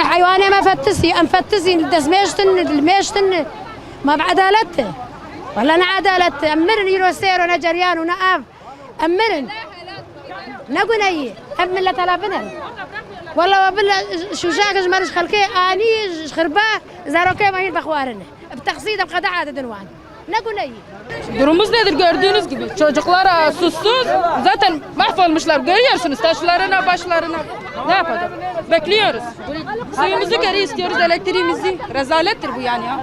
حيواني ما فتسي انفتسي الميشتن ما بعدالته والله انا عدالته امرن يروسير انا جريان ونقاف امرن نقول امن لا تلابنا والله بالله شو شاكش مالش خلكي اني خرباه زاروكي ما ين بخوارنا بتقصيد بقدعه دنوان نقول Durumumuz nedir gördüğünüz gibi çocuklara susuz zaten mahvolmuşlar görüyorsunuz taşlarına başlarına ne yapacak bekliyoruz suyumuzu geri istiyoruz elektriğimizi rezalettir bu yani ya.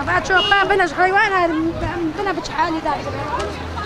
بعد شو بنا حيوان بنا بشحالي دايما